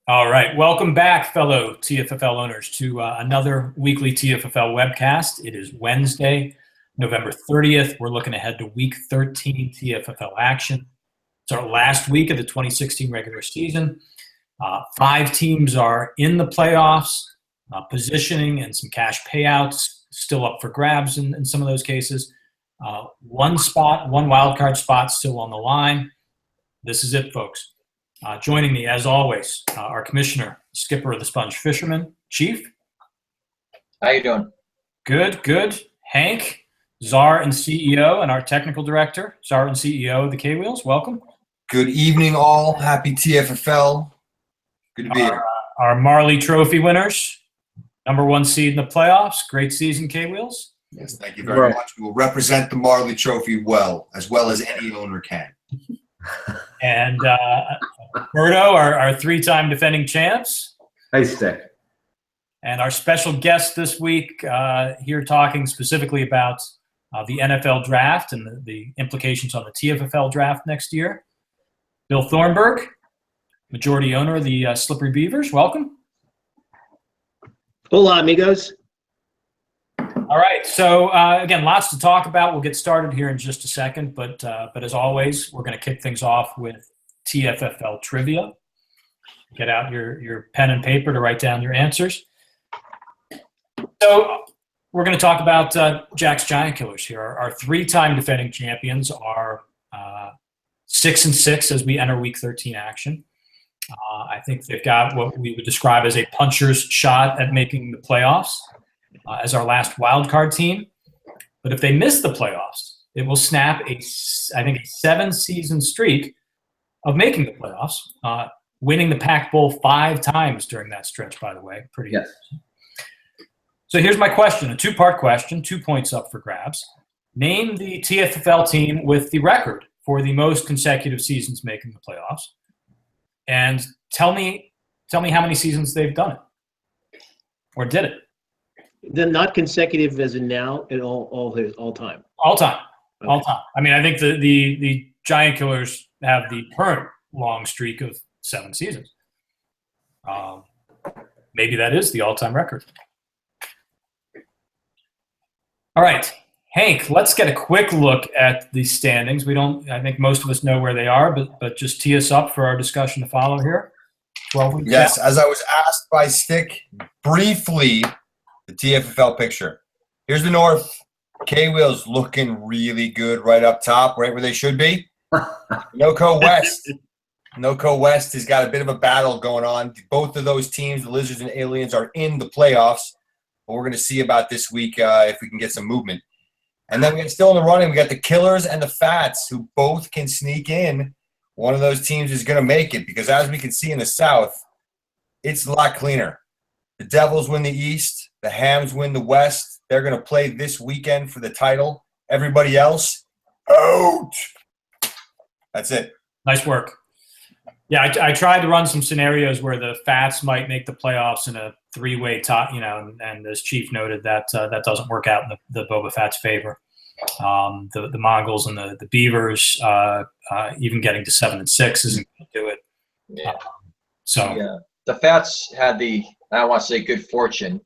All right. Welcome back, fellow TFFL owners, to another weekly TFFL webcast. It is Wednesday, November 30th. We're looking ahead to week 13 TFFL action. It's our last week of the 2016 regular season. Five teams are in the playoffs, positioning and some cash payouts still up for grabs in some of those cases. One wild card spot still on the line. This is it, folks. Joining me, as always, our commissioner, skipper of the Sponge Fishermen, Chief. How you doing? Good. Hank, czar and CEO, and our technical director, czar and CEO of the K-Wheels. Welcome. Good evening, all. Happy TFFL. Good to be here. Our Marley Trophy winners, number one seed in the playoffs. Great season, K-Wheels. Yes, thank you very much. We will represent the Marley Trophy well as any owner can. And Berto, our three-time defending champs. Hey, Stick. And our special guest this week here talking specifically about the NFL draft and the implications on the TFFL draft next year. Bill Thornburg, majority owner of the Slippery Beavers. Welcome. Hola, amigos. All right. So, again, lots to talk about. We'll get started here in just a second. But as always, we're going to kick things off with TFFL trivia. Get out your pen and paper to write down your answers. So we're going to talk about Jack's Giant Killers here. Our three-time defending champions are 6-6 as we enter Week 13 action. I think they've got what we would describe as a puncher's shot at making the playoffs as our last wild card team. But if they miss the playoffs, it will snap a 7-season streak of making the playoffs, winning the Pac Bowl 5 times during that stretch, by the way. Pretty Yes. So here's my question, a two-part question, 2 points up for grabs. Name the TFFL team with the record for the most consecutive seasons making the playoffs. And tell me how many seasons they've done it. Or did it. They're not consecutive as in now, at all time. All time. Okay. All time. I mean, I think the Giant Killers have the current long streak of 7 seasons. Maybe that is the all-time record. All right, Hank, let's get a quick look at the standings. I think most of us know where they are, but just tee us up for our discussion to follow here. 12 weeks Yes, out. as I was asked by Stick, briefly, the TFFL picture. Here's the North. K-Wheels looking really good right up top, right where they should be. NoCo West. NoCo West has got a bit of a battle going on. Both of those teams, the Lizards and Aliens, are in the playoffs. But we're going to see about this week if we can get some movement. And then we got still in the running, we got the Killers and the Fats, who both can sneak in. One of those teams is going to make it because, as we can see in the South, it's a lot cleaner. The Devils win the East. The Hams win the West. They're going to play this weekend for the title. Everybody else, out. That's it. Nice work. Yeah, I tried to run some scenarios where the Fats might make the playoffs in a 3-way top, and as Chief noted, that doesn't work out in the Boba Fett's favor. The Mongols and the Beavers, even getting to 7-6 isn't going to do it. Yeah. The Fats had I don't want to say good fortune,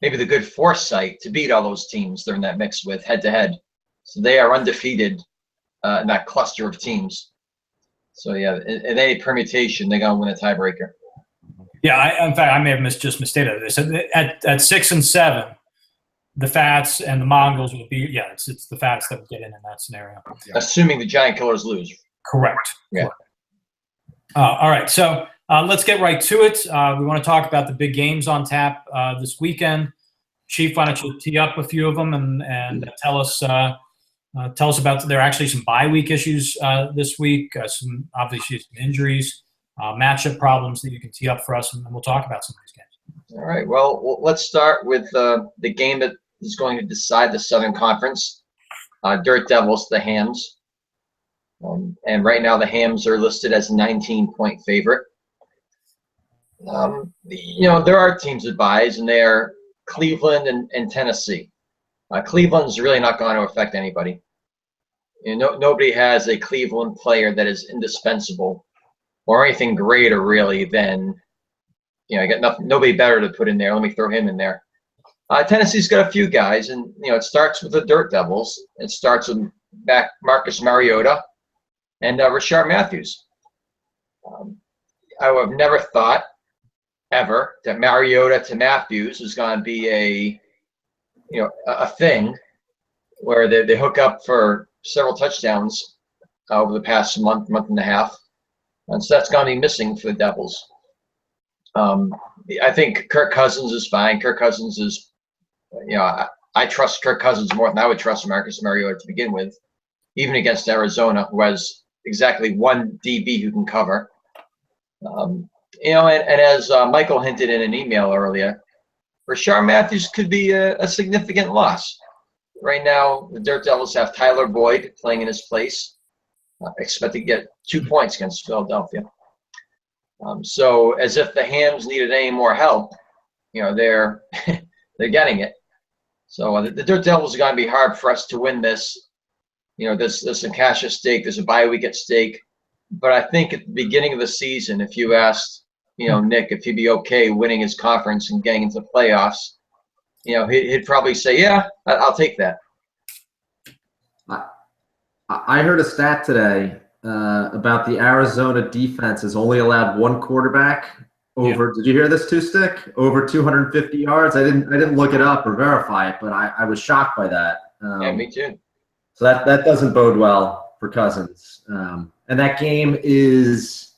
maybe the good foresight to beat all those teams they're in that mix with head-to-head. So they are undefeated in that cluster of teams. So, yeah, in any permutation, they're going to win a tiebreaker. Yeah, in fact, I may have just misstated it. So at 6 and 7, the Fats and the Mongols would be. Yeah, it's the Fats that would get in that scenario. Assuming the Giant Killers lose. Correct. Yeah. Correct. All right, so let's get right to it. We want to talk about the big games on tap this weekend. Chief, why don't you tee up a few of them and tell us about. There are actually some bye week issues this week. Obviously some injuries. Matchup problems that you can tee up for us, and we'll talk about some of these games. All right. Well, let's start with the game that is going to decide the Southern Conference. Dirt Devils, the Hams. And right now the Hams are listed as a 19-point favorite. There are teams with byes, and they are Cleveland and Tennessee. Cleveland's really not going to affect anybody. Nobody has a Cleveland player that is indispensable or anything greater really than I got nobody better to put in there. Let me throw him in there. Tennessee's got a few guys, and it starts with the Dirt Devils. It starts with Marcus Mariota and Rashard Matthews. I would have never thought ever that Mariota to Matthews was going to be a thing where they hook up for several touchdowns over the past month and a half, and so that's going to be missing for the Devils. I think Kirk Cousins is fine. Kirk Cousins is, I trust Kirk Cousins more than I would trust Marcus Mariota to begin with, even against Arizona, who has exactly one DB who can cover. And as Michael hinted in an email earlier, Rashard Matthews could be a significant loss. Right now, the Dirt Devils have Tyler Boyd playing in his place. Expect to get 2 points against Philadelphia. So as if the Hams needed any more help, they're getting it. So the Dirt Devils are going to be hard for us to win this. There's some cash at stake. There's a bye week at stake. But I think at the beginning of the season, if you asked, Nick if he'd be okay winning his conference and getting into the playoffs, he'd probably say, yeah, I'll take that. I heard a stat today about the Arizona defense has only allowed one quarterback over. Yeah. Did you hear this, Two Stick? Over 250 yards. I didn't look it up or verify it, but I was shocked by that. Yeah, me too. So that doesn't bode well for Cousins. And that game is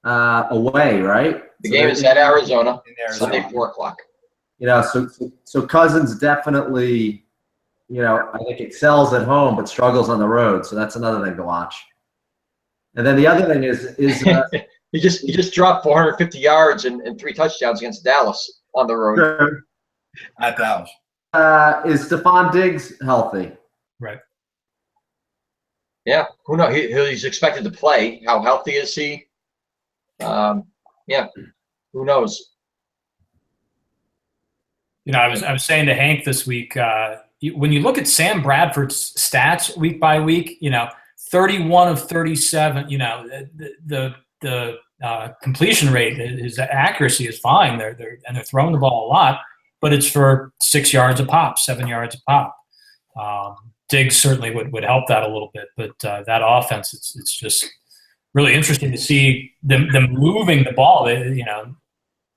away, right? The game is at Arizona, Sunday, 4:00. So Cousins definitely, I think excels at home, but struggles on the road. So that's another thing to watch. And then the other thing is he just dropped 450 yards and 3 touchdowns against Dallas on the road. Sure. At Dallas. Is Stephon Diggs healthy? Right. Yeah, who knows? He's expected to play. How healthy is he? Who knows? I was saying to Hank this week, when you look at Sam Bradford's stats week by week, 31 of 37, the completion rate, his accuracy is fine. They're throwing the ball a lot, but it's for 6 yards a pop, 7 yards a pop. Diggs certainly would help that a little bit, but that offense, it's just really interesting to see them moving the ball.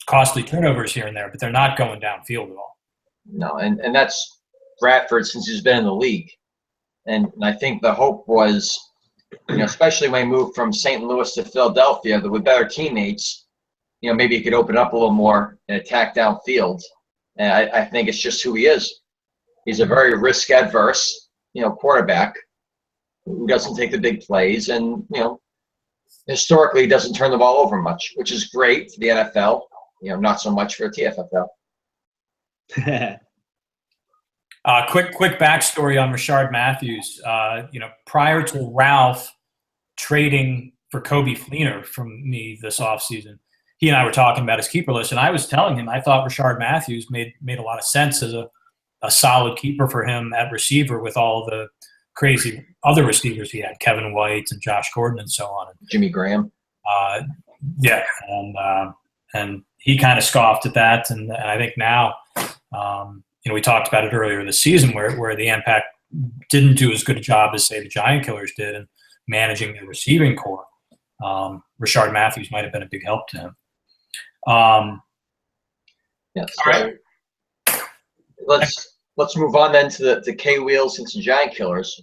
Costly turnovers here and there, but they're not going downfield at all. No, and that's Bradford since he's been in the league. And I think the hope was, especially when he moved from St. Louis to Philadelphia, that with better teammates, maybe he could open up a little more and attack downfield. And I think it's just who he is. He's a very risk-adverse, quarterback who doesn't take the big plays and, historically doesn't turn the ball over much, which is great for the NFL, not so much for TFFL. Quick backstory on Rashard Matthews. Prior to Ralph trading for Kobe Fleener from me this offseason, he and I were talking about his keeper list, and I was telling him I thought Rashard Matthews made a lot of sense as a solid keeper for him at receiver with all the crazy other receivers he had, Kevin White and Josh Gordon and so on. Jimmy Graham. And he kind of scoffed at that, and I think now, we talked about it earlier this season where the Impact didn't do as good a job as, say, the Giant Killers did in managing their receiving core. Rashard Matthews might have been a big help to him. All right. Let's move on then to the K-Wheels and some Giant Killers,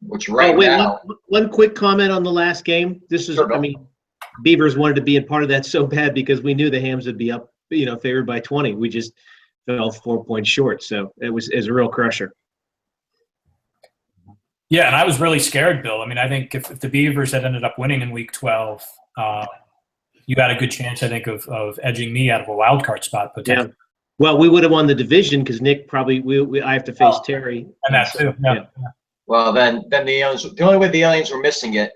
which now. One quick comment on the last game. This is, sure, Beavers wanted to be in part of that so bad because we knew the Hams would be up, favored by 20. We just fell 4 points short, so it was a real crusher. Yeah, and I was really scared, Bill. I think if the Beavers had ended up winning in Week 12, you had a good chance, I think, of edging me out of a wild card spot potentially. Yeah. Well, we would have won the division because Nick probably I have to face Terry. And that too. Yeah. Well, then the only way the Aliens were missing it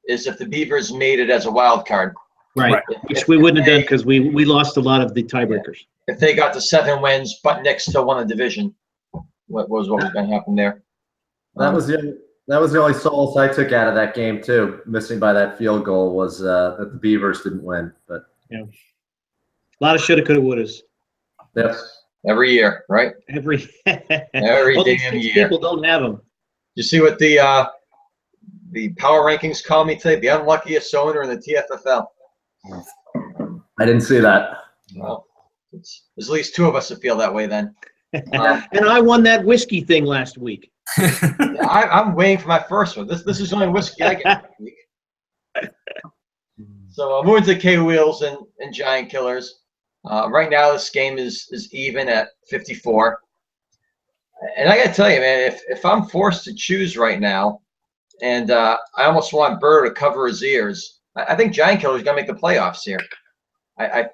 is if the Beavers made it as a wild card. Right. Which we wouldn't have done because we lost a lot of the tiebreakers. If they got to 7 wins, but Nick still won the division, what was going to happen there? That was the only solace I took out of that game too. Missing by that field goal was that the Beavers didn't win. But yeah. A lot of shoulda, coulda, wouldas. Yes. Every year, right? Every Every damn year. People don't have them. You see what the power rankings call me today? The unluckiest owner in the TFFL. I didn't see that. Well, there's at least two of us that feel that way then. And I won that whiskey thing last week. I'm waiting for my first one. This is the only whiskey I get this week. So moving to K-Wheels and Giant Killers. Right now this game is even at 54. And I gotta tell you, man, if I'm forced to choose right now, and I almost want Burr to cover his ears, I think Giant Killers gonna make the playoffs here. I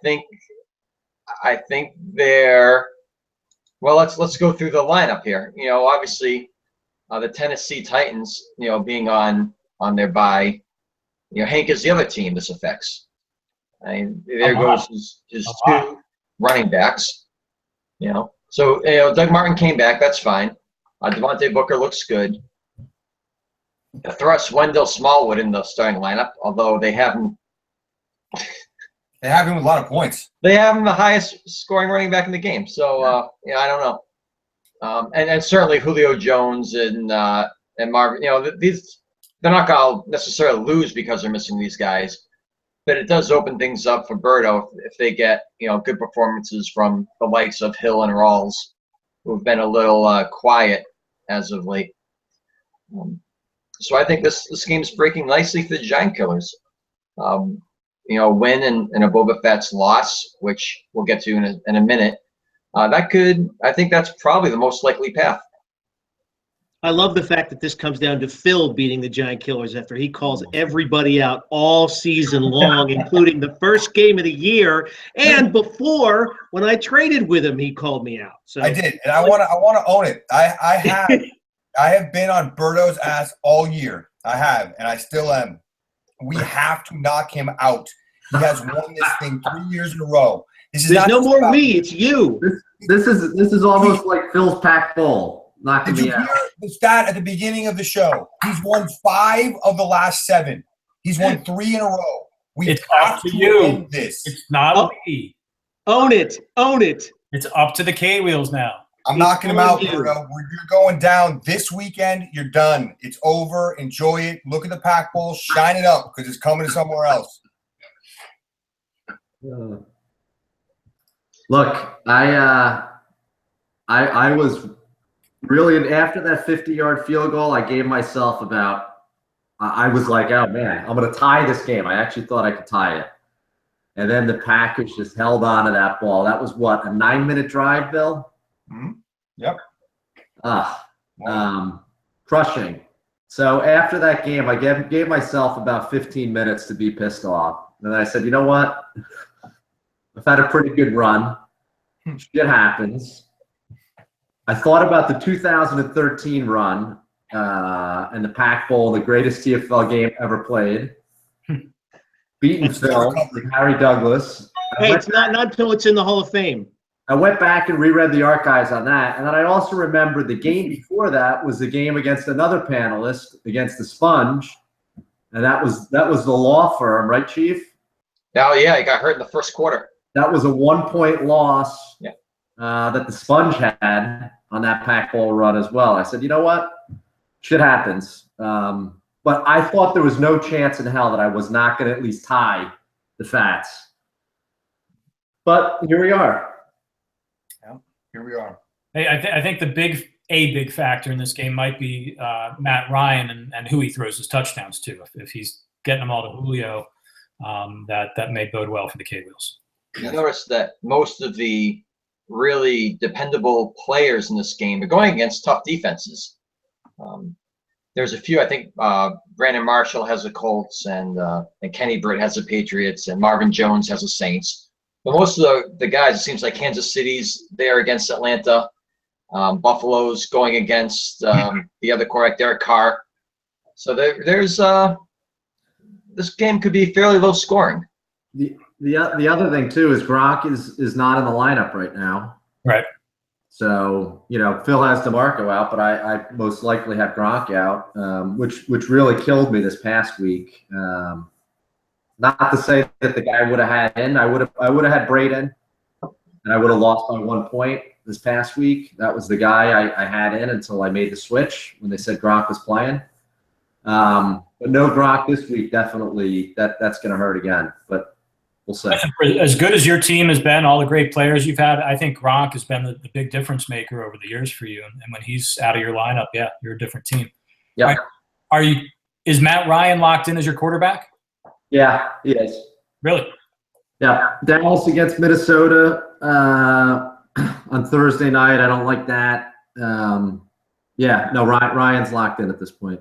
think they're well. Let's go through the lineup here. You know, obviously, the Tennessee Titans, you know, being on their bye. You know, Hank is the other team this affects. I mean, there goes his two running backs. You know, so you know, Doug Martin came back. That's fine. Devontae Booker looks good. The thrust Wendell Smallwood in the starting lineup, although they have him. They have him with a lot of points. They have him the highest scoring running back in the game. So yeah, I don't know. And certainly Julio Jones and Marvin. You know, they're not going to necessarily lose because they're missing these guys, but it does open things up for Birdo if they get, you know, good performances from the likes of Hill and Rawls, who have been a little quiet as of late. So I think this game's breaking nicely for the Giant Killers. You know, win and a Boba Fett's loss, which we'll get to in a minute. I think that's probably the most likely path. I love the fact that this comes down to Phil beating the Giant Killers after he calls everybody out all season long, including the first game of the year and before when I traded with him, he called me out. So I did, and I want to own it. I have been on Birdo's ass all year. I have, and I still am. We have to knock him out. He has won this thing 3 years in a row. There's no more we, it's you. This is almost like Phil's Pac Bowl. Knocking Did you hear the stat at the beginning of the show? He's won 5 of the last 7. He's won 3 in a row. It's up to you. It's not me. Own it. Own it. It's up to the K-Wheels now. I'm knocking him out, Birdo. You're going down this weekend. You're done. It's over. Enjoy it. Look at the Pac Bowl. Shine it up because it's coming to somewhere else. Look, I was really, after that 50-yard field goal, I gave myself I was like, oh, man, I'm going to tie this game. I actually thought I could tie it. And then the Packers just held on to that ball. That was, what, a 9-minute drive, Bill? Mm-hmm. Yep. Crushing. So after that game, I gave myself about 15 minutes to be pissed off. And then I said, you know what? I've had a pretty good run. Shit happens. I thought about the 2013 run and the Pac Bowl, the greatest TFL game ever played. Beaten Phil, Harry Douglas. Hey, it's not until it's in the Hall of Fame. I went back and reread the archives on that, and then I also remembered the game before that was the game against another panelist, against the Sponge, and that was the law firm, right, Chief? Oh yeah, he got hurt in the first quarter. That was a 1-point loss that the Sponge had on that Pac Bowl run as well. I said, you know what? Shit happens. But I thought there was no chance in hell that I was not going to at least tie the Fats. But here we are. Here we are. Hey, I think the big factor in this game might be Matt Ryan and who he throws his touchdowns to. If he's getting them all to Julio, that may bode well for the K-Wheels. You notice that most of the really dependable players in this game are going against tough defenses. There's a few. I think Brandon Marshall has the Colts, and Kenny Britt has the Patriots, and Marvin Jones has the Saints. But most of the guys, it seems like Kansas City's there against Atlanta. Buffalo's going against the other quarterback, Derek Carr. So there's this game could be fairly low scoring. The other thing too is Gronk is not in the lineup right now. Right. So you know Phil has DeMarco out, but I most likely have Gronk out, which really killed me this past week. Not to say that the guy would have had in. I would have had Braden. and I would have lost by 1 point this past week. That was the guy I had in until I made the switch when they said Gronk was playing. But no Gronk this week, definitely that's going to hurt again. But we'll see. As good as your team has been, all the great players you've had, I think Gronk has been the big difference maker over the years for you. And when he's out of your lineup, yeah, you're a different team. Yeah. Is Matt Ryan locked in as your quarterback? Yeah, he is. Really? Yeah. Dallas against Minnesota on Thursday night. I don't like that. Ryan's locked in at this point.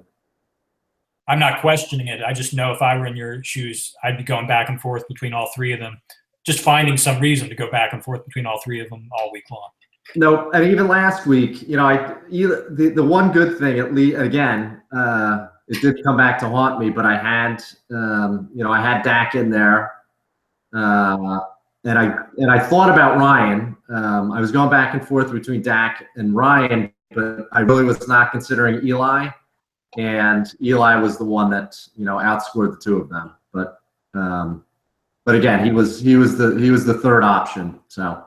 I'm not questioning it. I just know if I were in your shoes, I'd be going back and forth between all three of them, just finding some reason to go back and forth between all three of them all week long. No, and even last week, the one good thing, at least, again, it did come back to haunt me, but I had Dak in there, and I thought about Ryan. I was going back and forth between Dak and Ryan, but I really was not considering Eli. And Eli was the one that outscored the two of them. But again, he was the third option. So,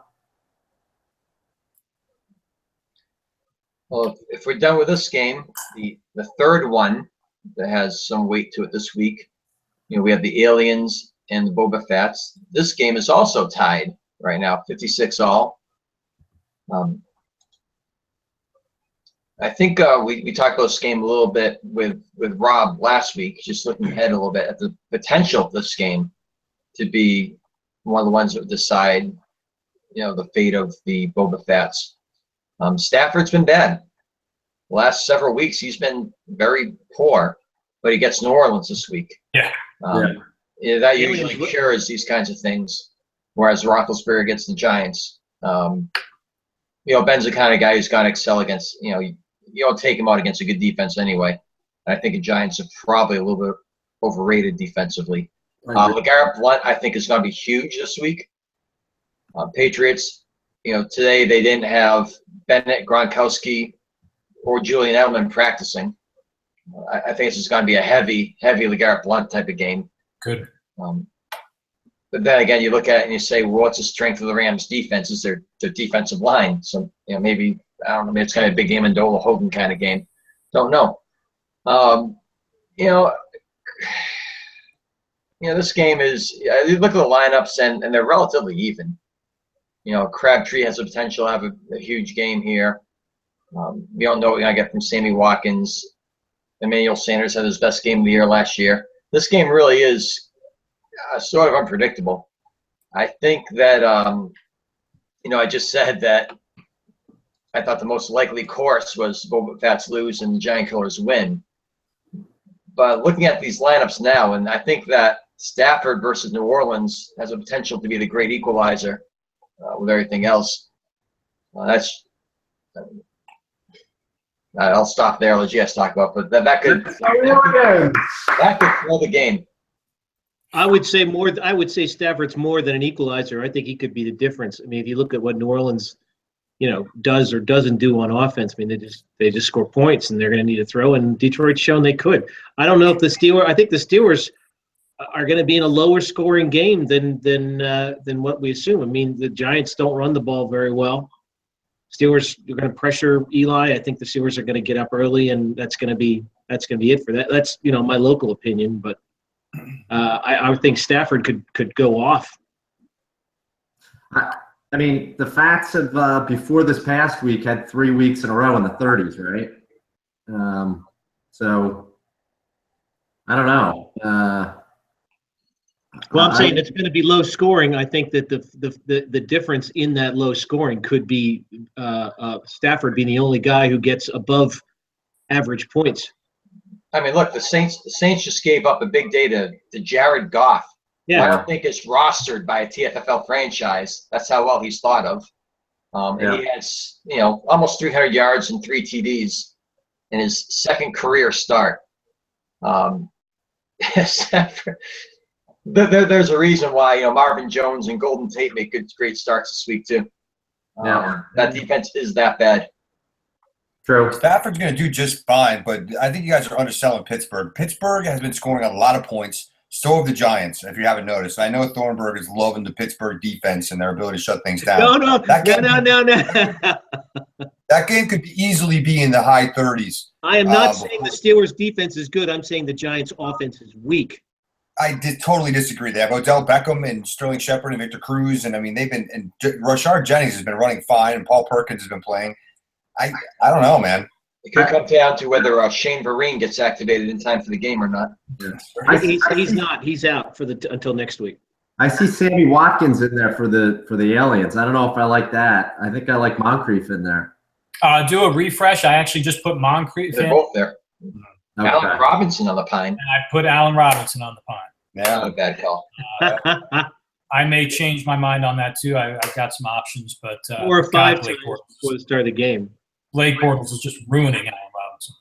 well, if we're done with this game, the third one that has some weight to it this week, we have the Aliens and the Boba Fett's. This game is also tied right now, 56-all. I think we talked about this game a little bit with Rob last week, just looking ahead a little bit at the potential of this game to be one of the ones that would decide, the fate of the Boba Fett's. Stafford's been bad. The last several weeks, he's been very poor, but he gets New Orleans this week. Yeah. That usually cures these kinds of things, whereas Roethlisberger gets the Giants. Ben's the kind of guy who's going to excel against, you don't take him out against a good defense anyway. And I think the Giants are probably a little bit overrated defensively. LeGarrette Blount, I think, is going to be huge this week. Patriots, today they didn't have Bennett, Gronkowski, or Julian Edelman practicing. I think this is going to be a heavy LeGarrette Blount type of game. Good. But then again, you look at it and you say, well, what's the strength of the Rams' defense? Is their defensive line? So, maybe, I don't know, maybe it's kind of a big game in Dola Hogan kind of game. Don't know. This game is, you look at the lineups and they're relatively even. Crabtree has the potential to have a huge game here. We don't know what we're going to get from Sammy Watkins. Emmanuel Sanders had his best game of the year last year. This game really is sort of unpredictable. I think that, I just said that I thought the most likely course was Boba Fett's lose and the Giant Killers win. But looking at these lineups now, and I think that Stafford versus New Orleans has a potential to be the great equalizer with everything else. I'll stop there. I'll let you guys talk about, but that could throw the game. I would say Stafford's more than an equalizer. I think he could be the difference. I mean, if you look at what New Orleans, does or doesn't do on offense, I mean, they just score points and they're going to need to throw. And Detroit's shown they could. I don't know if I think the Steelers are going to be in a lower scoring game than what we assume. I mean, the Giants don't run the ball very well. Steelers are going to pressure Eli. I think the Steelers are going to get up early, and that's going to be it for that. That's my local opinion, but I would think Stafford could go off. I mean, the Fats have before this past week had 3 weeks in a row in the 30s, right? So I don't know. Well, I'm saying it's going to be low scoring. I think that the difference in that low scoring could be Stafford being the only guy who gets above average points. I mean, look, the Saints just gave up a big day to Jared Goff. Yeah. I don't think it's rostered by a TFFL franchise. That's how well he's thought of. And he has, almost 300 yards and 3 TDs in his second career start. There's a reason why Marvin Jones and Golden Tate make great starts this week too. That defense is that bad. True. Stafford's going to do just fine, but I think you guys are underselling Pittsburgh. Pittsburgh has been scoring a lot of points. So have the Giants, if you haven't noticed. I know Thornburg is loving the Pittsburgh defense and their ability to shut things down. No. That game could easily be in the high 30s. I am not saying the Steelers' defense is good. I'm saying the Giants' offense is weak. I totally disagree. They have Odell Beckham and Sterling Shepard and Victor Cruz, and I mean and Rashard Jennings has been running fine, and Paul Perkins has been playing. I don't know, man. It could come down to whether Shane Vereen gets activated in time for the game or not. He's not. He's out until next week. I see Sammy Watkins in there for the Aliens. I don't know if I like that. I think I like Moncrief in there. Do a refresh. I actually just put Moncrief in. They're both there. Okay. Allen Robinson on the pine. And I put Allen Robinson on the pine. Not a bad call. I may change my mind on that too. I've got some options, but 4 or 5 times before the start of the game. Blake Bortles is just ruining Allen Robinson.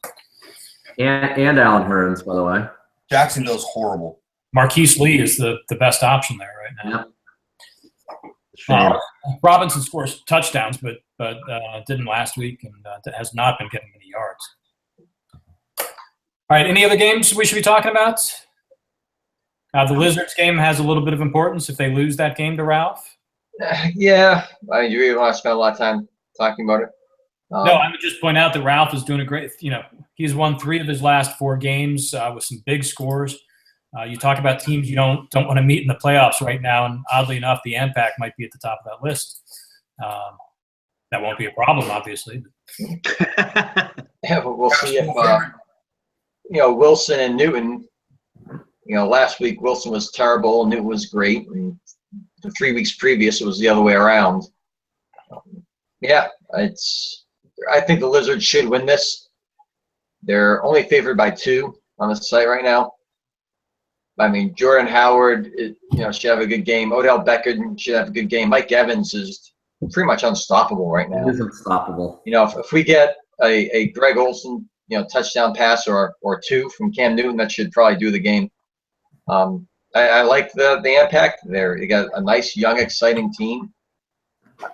And Alan Hearns, by the way. Jacksonville's horrible. Marquise Lee is the best option there right now. Yep. Robinson scores touchdowns, but didn't last week and has not been getting many yards. All right, any other games we should be talking about? The Lizards game has a little bit of importance if they lose that game to Ralph. Yeah, I mean, you really want to spend a lot of time talking about it. No, I would just point out that Ralph is doing a great. He's won 3 of his last 4 games with some big scores. You talk about teams you don't want to meet in the playoffs right now, and oddly enough, the AMPAC might be at the top of that list. That won't be a problem, obviously. Yeah, but we'll see if Wilson and Newton. Last week Wilson was terrible, Newton was great, and the 3 weeks previous it was the other way around. I think the Lizards should win this. They're only favored by 2 on the site right now. I mean, Jordan Howard, should have a good game. Odell Beckham should have a good game. Mike Evans is pretty much unstoppable right now. He is unstoppable. If we get a Greg Olsen, touchdown pass or 2 from Cam Newton, that should probably do the game. I like the impact there. You got a nice, young, exciting team.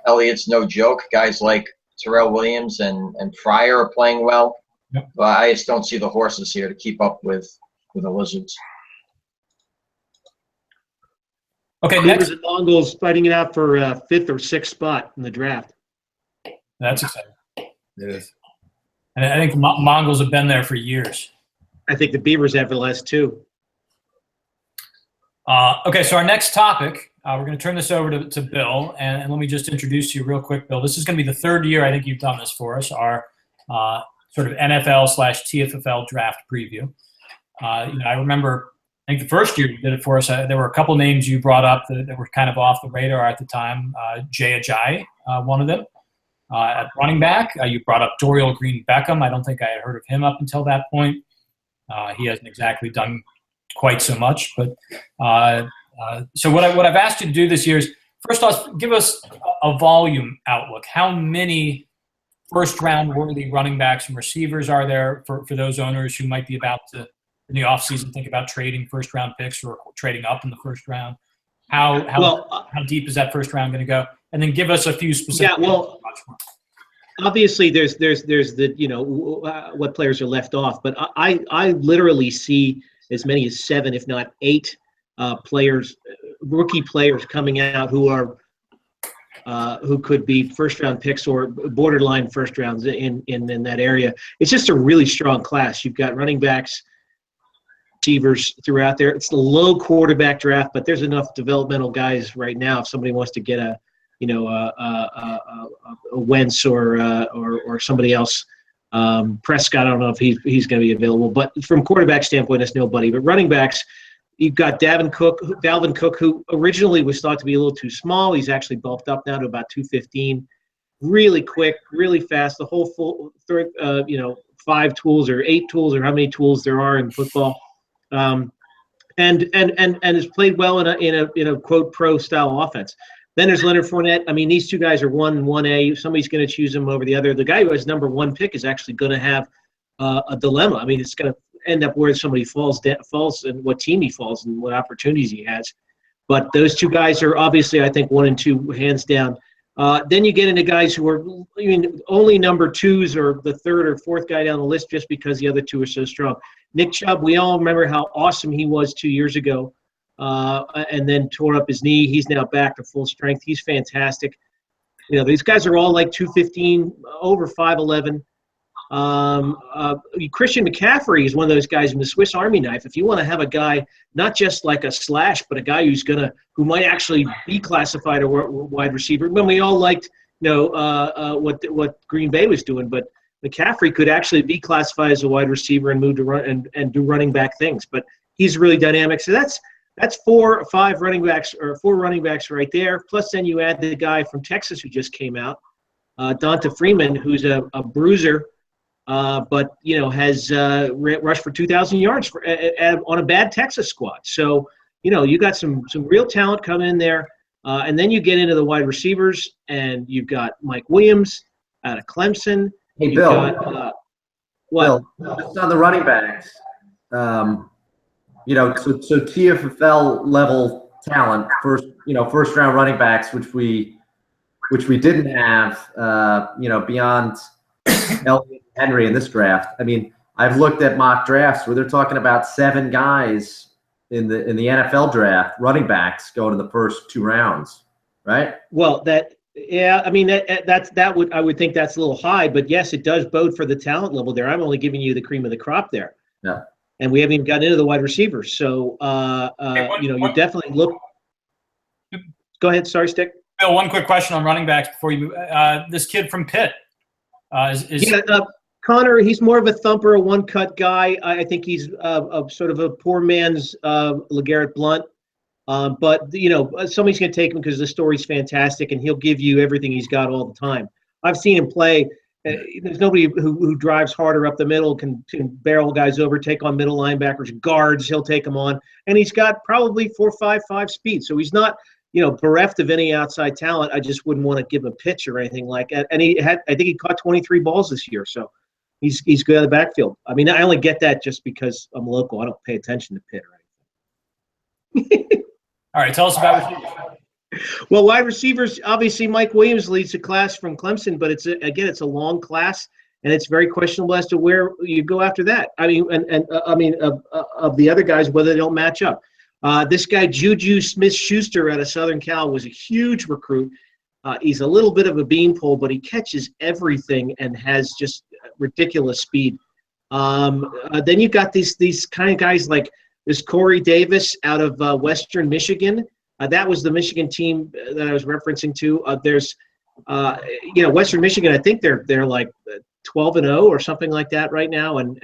Elliott's no joke. Guys like Terrell Williams and Fryer are playing well. Yep. But I just don't see the horses here to keep up with the Lizards. Okay, Beavers next. and Mongols fighting it out for 5th or 6th spot in the draft. That's exciting. It is. And I think the Mongols have been there for years. I think the Beavers have for the last 2. Okay, so our next topic, we're going to turn this over to Bill, and let me just introduce you real quick, Bill. This is going to be the 3rd year I think you've done this for us, our sort of NFL/TFFL draft preview. I remember, I think the first year you did it for us, there were a couple names you brought up that were kind of off the radar at the time. Jay Ajayi, one of them. At running back, you brought up Dorial Green Beckham. I don't think I had heard of him up until that point. He hasn't exactly done quite so much, but so what I've asked you to do this year is, first off, give us a volume outlook. How many first-round worthy running backs and receivers are there for those owners who might be about to, in the offseason, think about trading first-round picks or trading up in the first round? How deep is that first round going to go? And then give us a few specific. Yeah, well, obviously there's the what players are left off, but I literally see as many as 7, if not 8, players, rookie players coming out who could be first-round picks or borderline first rounds in that area. It's just a really strong class. You've got running backs, receivers throughout there. It's a low quarterback draft, but there's enough developmental guys right now. If somebody wants to get a Wentz or somebody else. Prescott, I don't know if he's going to be available, but from quarterback standpoint, it's nobody. But running backs, you've got Dalvin Cook, who originally was thought to be a little too small. He's actually bulked up now to about 215. Really quick, really fast. The whole full 5 tools or 8 tools or how many tools there are in football, and has played well in a quote pro style offense. Then there's Leonard Fournette. I mean, these 2 guys are 1 and 1A. Somebody's going to choose him over the other. The guy who has number 1 pick is actually going to have a dilemma. I mean, it's going to end up where somebody falls and what team he falls and what opportunities he has. But those 2 guys are obviously, I think, 1 and 2 hands down. Then you get into guys who are only number twos or the third or fourth guy down the list just because the other two are so strong. Nick Chubb, we all remember how awesome he was 2 years ago, and then tore up his knee. He's now back to full strength. He's fantastic. These guys are all like 215, over 5'11". Christian McCaffrey is one of those guys in the Swiss Army knife. If you want to have a guy, not just like a slash, but a guy who might actually be classified a wide receiver. When we all liked, what Green Bay was doing, but McCaffrey could actually be classified as a wide receiver and move to run and do running back things. But he's really dynamic. So that's 4 or 5 running backs, or 4 running backs right there. Plus, then you add the guy from Texas who just came out, Donta Freeman, who's a bruiser. But has rushed for 2,000 yards on a bad Texas squad. So you got some real talent coming in there, and then you get into the wide receivers, and you've got Mike Williams out of Clemson. Hey, Bill. Bill, just on the running backs, so TFFL level talent, first round running backs, which we didn't have, beyond Elliott Henry in this draft. I mean, I've looked at mock drafts where they're talking about 7 guys in the NFL draft, running backs, going in the first 2 rounds, right? Well, I would think that's a little high, but yes, it does bode for the talent level there. I'm only giving you the cream of the crop there. Yeah. And we haven't even gotten into the wide receivers. So, you definitely look. Go ahead. Sorry, Stick. Bill, one quick question on running backs before you. This kid from Pitt. Connor, he's more of a thumper, a one-cut guy. I think he's sort of a poor man's LeGarrette Blount. But somebody's going to take him because the story's fantastic, and he'll give you everything he's got all the time. I've seen him play. There's nobody who drives harder up the middle, can barrel guys over, take on middle linebackers, guards. He'll take them on, and he's got probably 4.55 speed. So he's not bereft of any outside talent. I just wouldn't want to give him a pitch or anything like that. And I think he caught 23 balls this year, so he's good at the backfield. I mean, I only get that just because I'm local. I don't pay attention to Pitt or anything. All right, tell us about receivers. Well, wide receivers, obviously Mike Williams leads the class from Clemson, but it's a long class, and it's very questionable as to where you go after that. I mean, of the other guys, whether they don't match up. This guy, Juju Smith-Schuster out of Southern Cal, was a huge recruit. He's a little bit of a beanpole, but he catches everything and has just ridiculous speed. Then you got these kind of guys like this Corey Davis out of Western Michigan. That was the Michigan team that I was referencing to. There's, Western Michigan. I think they're like 12-0 or something like that right now, and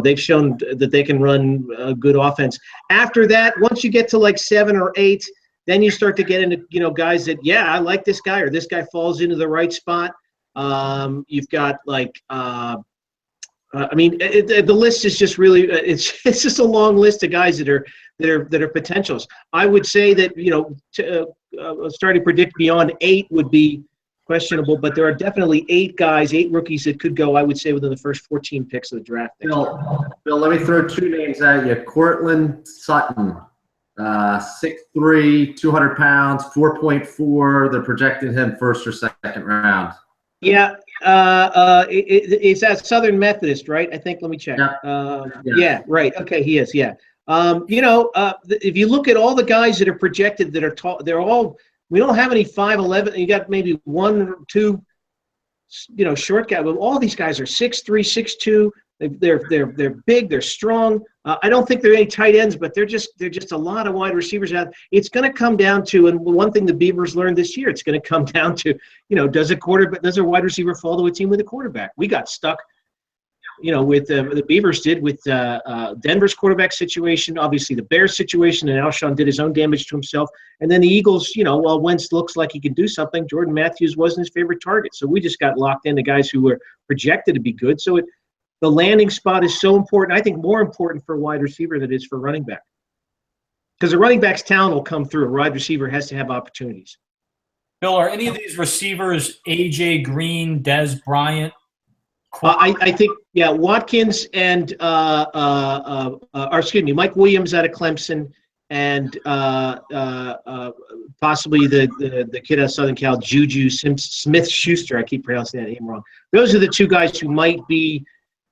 they've shown that they can run a good offense. After that, once you get to like 7 or 8, then you start to get into guys that I like this guy, or this guy falls into the right spot. You've got like. The list is just really it's just a long list of guys that are potentials. I would say that starting to predict beyond 8 would be questionable, but there are definitely 8 rookies that could go, I would say, within the first 14 picks of the draft. Bill, let me throw 2 names at you. Cortland Sutton, 6'3", 200 pounds, 4.4. They're projecting him first or second round. Yeah. It's at Southern Methodist, right? I think. Let me check. Yeah. Right. Okay, he is. Yeah. If you look at all the guys that are projected that are tall, they're all. We don't have any 5'11". You got maybe 1 or 2, short guys. But all these guys are 6'3", 6'2". They're big. They're strong. I don't think they're any tight ends, but they're just a lot of wide receivers out. It's going to come down to, and one thing the Beavers learned this year, it's going to come down to, does a wide receiver fall to a team with a quarterback? We got stuck, with the Beavers did with Denver's quarterback situation, obviously the Bears situation, and Alshon did his own damage to himself. And then the Eagles, while Wentz looks like he can do something, Jordan Matthews wasn't his favorite target. So we just got locked into guys who were projected to be good. So the landing spot is so important. I think more important for a wide receiver than it is for running back. Because the running back's talent will come through. A wide receiver has to have opportunities. Bill, are any of these receivers A.J. Green, Dez Bryant? I think, Watkins and Mike Williams out of Clemson and possibly the kid out of Southern Cal, Juju Smith-Schuster. I keep pronouncing that name wrong. Those are the two guys who might be,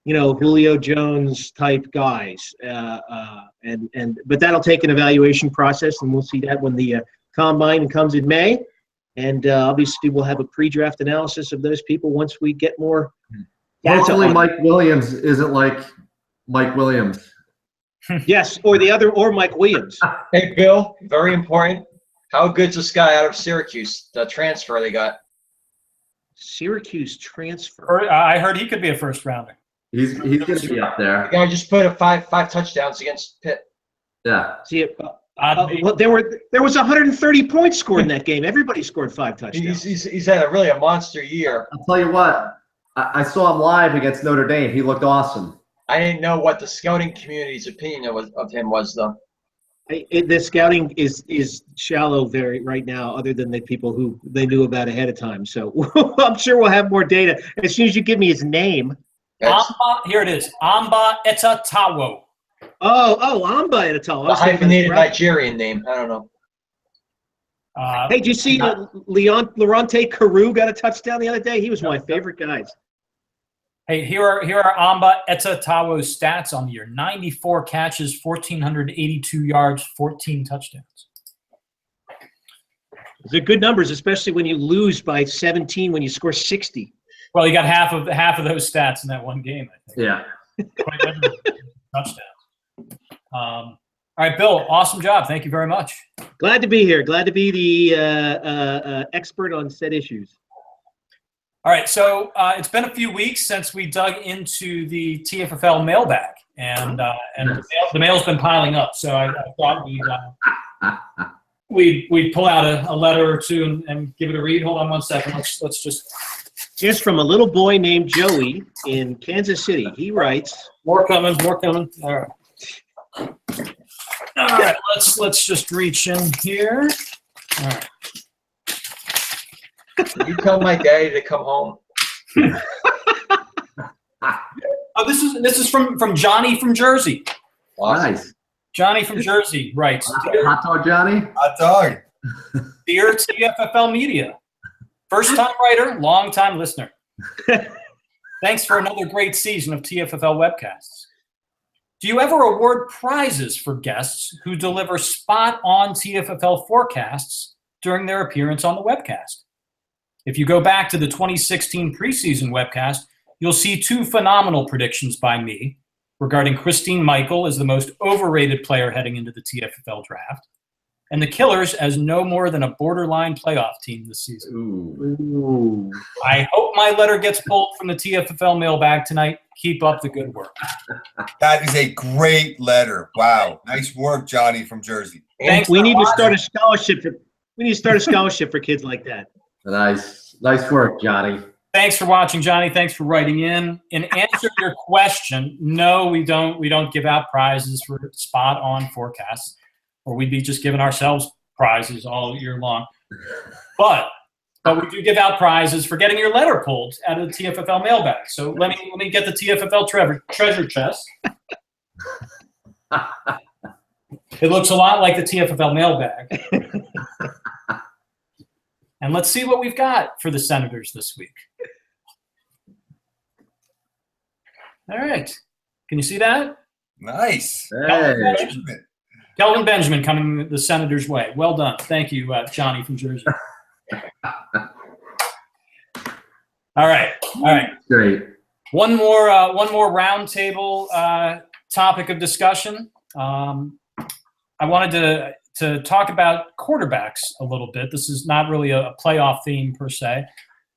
Julio Jones type guys. But that'll take an evaluation process, and we'll see that when the combine comes in May. And obviously, we'll have a pre-draft analysis of those people once we get more. Hopefully, Mike Williams isn't like Mike Williams. Yes, or Mike Williams. Hey, Bill, very important. How good's this guy out of Syracuse, the transfer they got? Syracuse transfer. I heard he could be a first rounder. He's going to be up there. The guy just put a five touchdowns against Pitt. Yeah. See, well, there was 130 points scored in that game. Everybody scored 5 touchdowns. He's had a monster year. I'll tell you what. I saw him live against Notre Dame. He looked awesome. I didn't know what the scouting community's opinion of him was, though. The scouting is shallow right now, other than the people who they knew about ahead of time. So I'm sure we'll have more data as soon as you give me his name. Here it is. Amba Etatawo. Oh, Amba Etatawo. The hyphenated Nigerian name. I don't know. Hey, did you see Laurente Carew got a touchdown the other day? He was one of my favorite guys. Hey, here are Amba Etatawo's stats on the year. 94 catches, 1,482 yards, 14 touchdowns. Those are good numbers, especially when you lose by 17 when you score 60. Well, you got half of those stats in that one game, I think. Yeah. Touchdowns. All right, Bill, awesome job. Thank you very much. Glad to be here. Glad to be the expert on said issues. All right, so it's been a few weeks since we dug into the TFFL mailbag, and the mail's been piling up. So I thought we'd pull out a letter or two and give it a read. Hold on one second. Let's just from a little boy named Joey in Kansas City. He writes, More coming. All right. Let's just reach in here. All right. Can you tell my daddy to come home? This is from Johnny from Jersey. Awesome. Nice. Johnny from Jersey writes, Hot dog, Johnny? Hot dog. Dear TFFL Media, first-time writer, long-time listener. Thanks for another great season of TFFL webcasts. Do you ever award prizes for guests who deliver spot-on TFFL forecasts during their appearance on the webcast? If you go back to the 2016 preseason webcast, you'll see 2 phenomenal predictions by me regarding Christine Michael as the most overrated player heading into the TFFL draft, and the Killers as no more than a borderline playoff team this season. Ooh. I hope my letter gets pulled from the TFFL mailbag tonight. Keep up the good work. That is a great letter. Wow. Nice work, Johnny from Jersey. Thanks. we need to start a scholarship for kids like that. Nice work, Johnny. Thanks for watching, Johnny. Thanks for writing in. In answer to your question, no, we don't give out prizes for spot-on forecasts, or we'd be just giving ourselves prizes all year long. But we do give out prizes for getting your letter pulled out of the TFFL mailbag. So let me get the TFFL treasure chest. It looks a lot like the TFFL mailbag. And let's see what we've got for the Senators this week. All right. Can you see that? Nice. Hey. Kelvin Benjamin coming the Senators' way. Well done. Thank you, Johnny from Jersey. All right. Great. One more roundtable topic of discussion. I wanted to talk about quarterbacks a little bit. This is not really a playoff theme per se.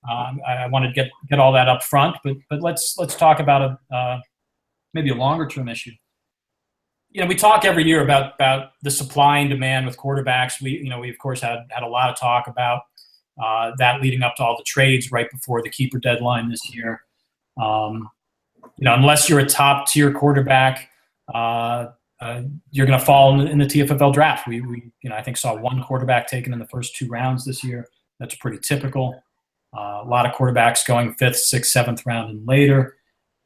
I want to get all that up front, but let's talk about maybe a longer term issue. We talk every year about the supply and demand with quarterbacks. We of course had a lot of talk about that leading up to all the trades right before the keeper deadline this year. Unless you're a top tier quarterback, you're going to fall in the TFFL draft. We I think saw 1 quarterback taken in the first 2 rounds this year. That's pretty typical. A lot of quarterbacks going 5th, 6th, 7th round and later.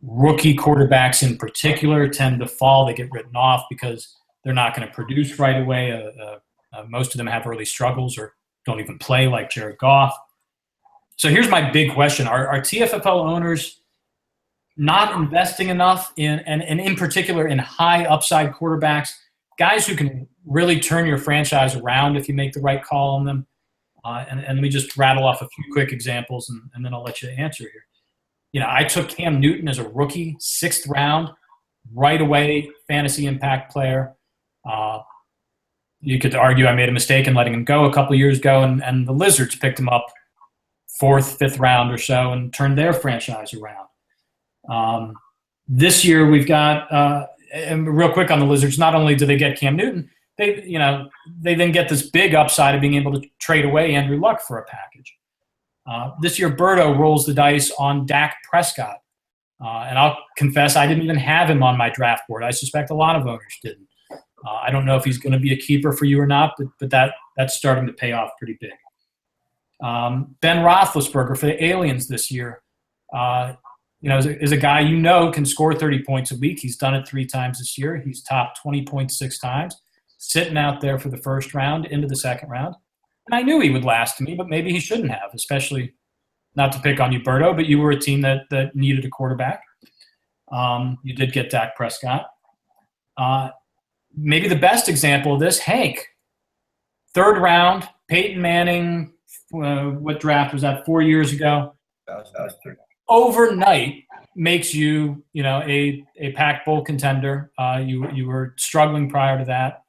Rookie quarterbacks in particular tend to fall. They get written off because They're not going to produce right away. Most of them have early struggles or don't even play, like Jared Goff. So here's my big question. Are TFFL owners not investing enough in, and in particular in high upside quarterbacks, guys who can really turn your franchise around if you make the right call on them? And let me just rattle off a few quick examples, and then I'll let you answer here. You know, I took Cam Newton as a rookie, 6th round, right away, fantasy impact player. You could argue I made a mistake in letting him go a couple years ago, and the Lizards picked him up 4th, 5th round or so and turned their franchise around. This year we've got, and real quick on the Lizards, not only do they get Cam Newton, they then get this big upside of being able to trade away Andrew Luck for a package. This year, Berto rolls the dice on Dak Prescott. And I'll confess, I didn't even have him on my draft board. I suspect a lot of owners didn't. I don't know if he's going to be a keeper for you or not, but that's starting to pay off pretty big. Ben Roethlisberger for the Aliens this year, is a guy can score 30 points a week. He's done it 3 times this year. He's topped 20.6 times, sitting out there for the first round into the second round. And I knew he would last to me, but maybe he shouldn't have, especially not to pick on you, Berto, but you were a team that needed a quarterback. You did get Dak Prescott. Maybe the best example of this, Hank. 3rd round, Peyton Manning, what draft was that, 4 years ago? That was 3. Overnight makes you, a Pac Bowl contender. You were struggling prior to that.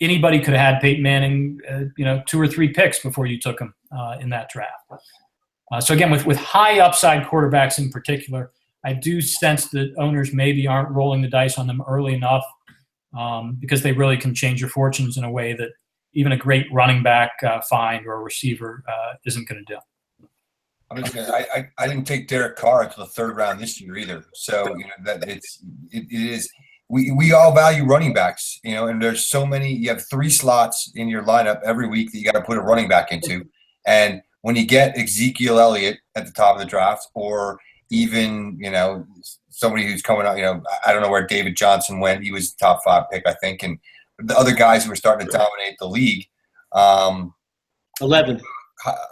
Anybody could have had Peyton Manning, 2 or 3 picks before you took him in that draft. So again, with high upside quarterbacks in particular, I do sense that owners maybe aren't rolling the dice on them early enough because they really can change your fortunes in a way that even a great running back find or a receiver isn't going to do. I didn't take Derek Carr until the 3rd round this year either. So it is. We all value running backs, and there's so many. You have 3 slots in your lineup every week that you got to put a running back into. And when you get Ezekiel Elliott at the top of the draft, or even somebody who's coming out, I don't know where David Johnson went. He was the top 5 pick, I think, and the other guys who were starting to dominate the league. 11.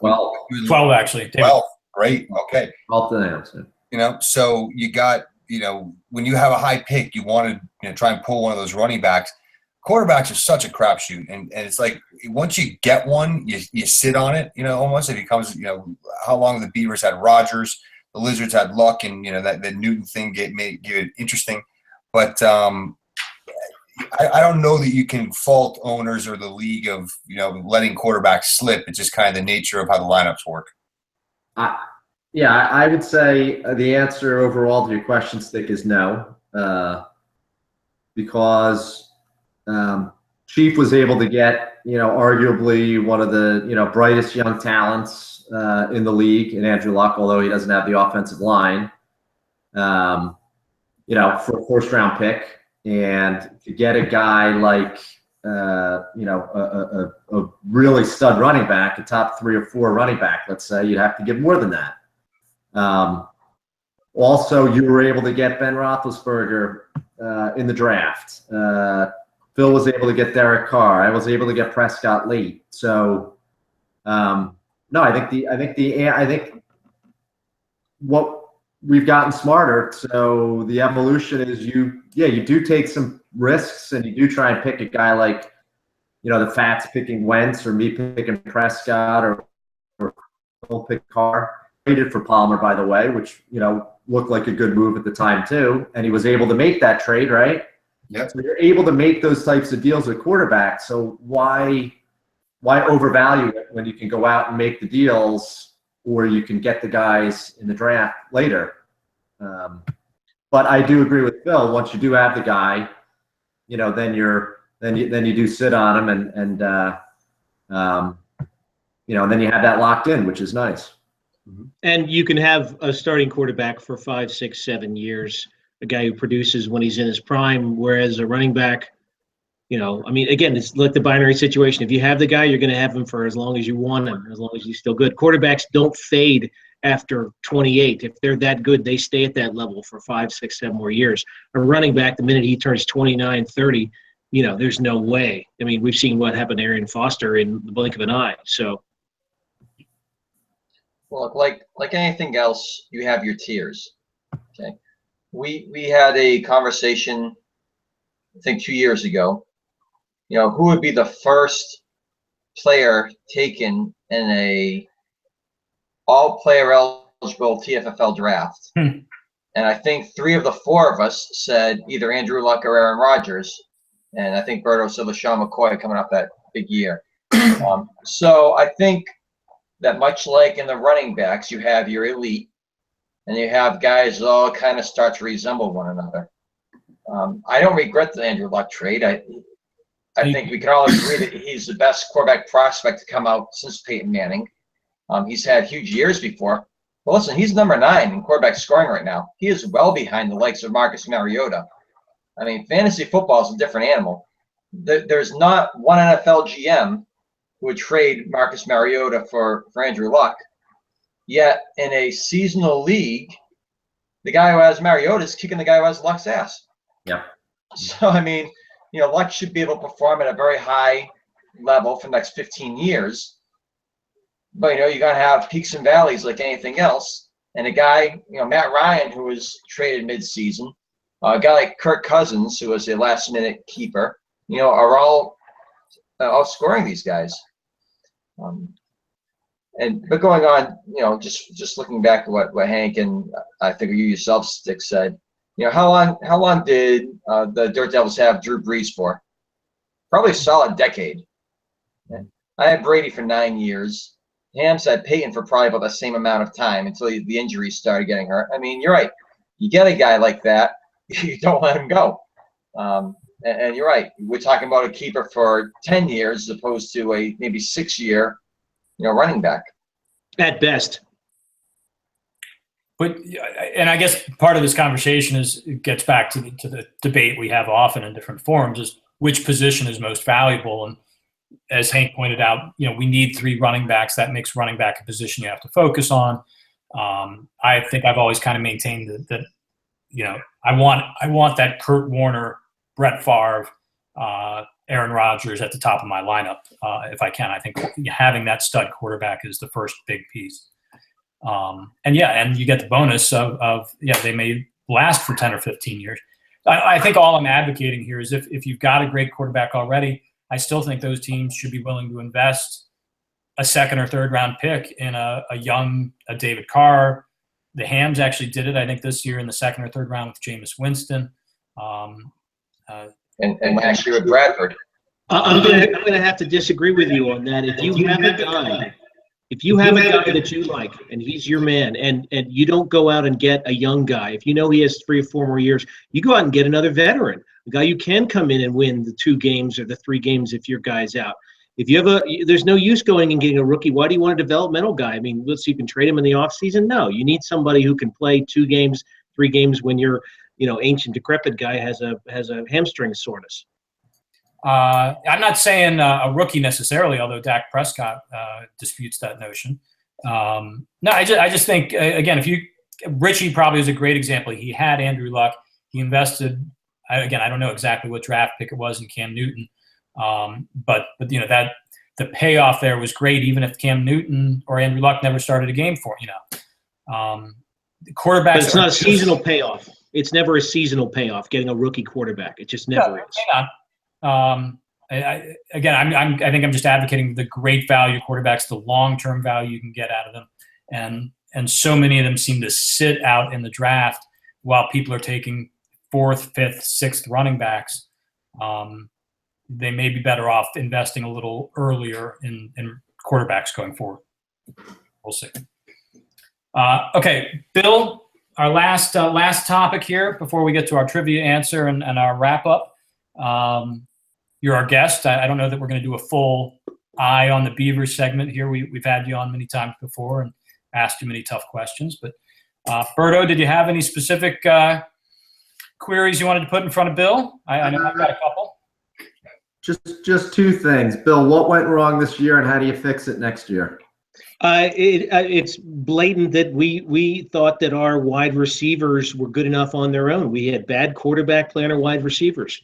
12 actually. 12. Great. Okay. 12 to them. So you got. When you have a high pick, you want to try and pull one of those running backs. Quarterbacks are such a crapshoot, and it's like once you get one, you sit on it. Almost it becomes how long the Beavers had Rodgers, the Lizards had Luck, and that Newton thing made it interesting. But I don't know that you can fault owners or the league of letting quarterbacks slip. It's just kind of the nature of how the lineups work. Yeah, I would say the answer overall to your question, Stick, is no, because Chief was able to get, arguably one of the, brightest young talents in the league in Andrew Luck, although he doesn't have the offensive line, for a 1st-round pick. And to get a guy like, a really stud running back, a top 3 or 4 running back, let's say, you'd have to give more than that. Also, you were able to get Ben Roethlisberger in the draft. Phil was able to get Derek Carr. I was able to get Prescott late. So, no, I think what we've gotten smarter. So the evolution is you do take some risks and you do try and pick a guy like, the Fats picking Wentz or me picking Prescott or Phil pick Carr. Traded for Palmer, by the way, which looked like a good move at the time too, and he was able to make that trade, right? Yeah. So you're able to make those types of deals with quarterbacks. So why overvalue it when you can go out and make the deals, or you can get the guys in the draft later? But I do agree with Phil. Once you do have the guy, then you do sit on him, and then you have that locked in, which is nice. And you can have a starting quarterback for 5, 6, 7 years, a guy who produces when he's in his prime, whereas a running back, again, it's like the binary situation. If you have the guy, you're going to have him for as long as you want him, as long as he's still good. Quarterbacks don't fade after 28. If they're that good, they stay at that level for 5, 6, 7 more years. A running back, the minute he turns 29, 30, there's no way. I mean, we've seen what happened to Arian Foster in the blink of an eye. So, well, like anything else, you have your tiers. Okay, we had a conversation, I think 2 years ago. Who would be the first player taken in a all-player eligible TFFL draft? And I think 3 of the 4 of us said either Andrew Luck or Aaron Rodgers. And I think Berto said LaShawn McCoy coming off that big year. So I think that much like in the running backs, you have your elite, and you have guys that all kind of start to resemble one another. I don't regret the Andrew Luck trade. I think we can all agree that he's the best quarterback prospect to come out since Peyton Manning. He's had huge years before. Well, listen, he's number 9 in quarterback scoring right now. He is well behind the likes of Marcus Mariota. I mean, fantasy football is a different animal. There's not one NFL GM who would trade Marcus Mariota for Andrew Luck. Yet in a seasonal league, the guy who has Mariota is kicking the guy who has Luck's ass. Yeah. So, I mean, Luck should be able to perform at a very high level for the next 15 years. But, you got to have peaks and valleys like anything else. And a guy, Matt Ryan, who was traded midseason, a guy like Kirk Cousins, who was a last-minute keeper, are all outscoring these guys. But going on, just looking back at what Hank and I think you yourself, Stick, said, how long did the Dirt Devils have Drew Brees for? Probably a solid decade. I had Brady for 9 years. Hams had Peyton for probably about the same amount of time until the injuries started getting hurt. I mean, you're right. You get a guy like that, you don't let him go. And you're right. We're talking about a keeper for 10 years as opposed to a maybe 6-year, running back. At best. But, and I guess part of this conversation it gets back to the debate we have often in different forums, is which position is most valuable. And as Hank pointed out, we need 3 running backs. That makes running back a position you have to focus on. I think I've always kind of maintained that I want that Kurt Warner, Brett Favre, Aaron Rodgers at the top of my lineup if I can. I think having that stud quarterback is the first big piece. And you get the bonus of they may last for 10 or 15 years. I think all I'm advocating here is if you've got a great quarterback already, I still think those teams should be willing to invest a 2nd or 3rd round pick in a David Carr. The Hams actually did it, I think, this year in the 2nd or 3rd round with Jameis Winston. And actually with Bradford. I'm gonna have to disagree with you on that. If you have a guy that you like and he's your man, and you don't go out and get a young guy, if he has 3 or 4 more years, you go out and get another veteran, a guy you can come in and win the 2 games or the 3 games if your guy's out. If you have there's no use going and getting a rookie. Why do you want a developmental guy? I mean, let's see, you can trade him in the offseason. No, you need somebody who can play 2 games, 3 games when your ancient decrepit guy has a hamstring soreness. I'm not saying a rookie necessarily, although Dak Prescott disputes that notion. No, I just think, again, Richie probably is a great example. He had Andrew Luck. He invested, again, I don't know exactly what draft pick it was in Cam Newton, but that the payoff there was great, even if Cam Newton or Andrew Luck never started a game for the quarterbacks. But it's not a seasonal payoff. It's never a seasonal payoff getting a rookie quarterback. It just never is. Hang on. I think I'm just advocating the great value quarterbacks, the long-term value you can get out of them. And so many of them seem to sit out in the draft while people are taking 4th, 5th, 6th running backs. They may be better off investing a little earlier in quarterbacks going forward. We'll see. Okay, Bill, our last topic here before we get to our trivia answer and our wrap-up. You're our guest. I don't know that we're going to do a full eye on the Beavers segment here. We've had you on many times before and asked you many tough questions. But Berto, did you have any specific queries you wanted to put in front of Bill? I know I've got a couple. Just 2 things. Bill, what went wrong this year and how do you fix it next year? It's blatant that we thought that our wide receivers were good enough on their own. We had bad quarterback play on our wide receivers.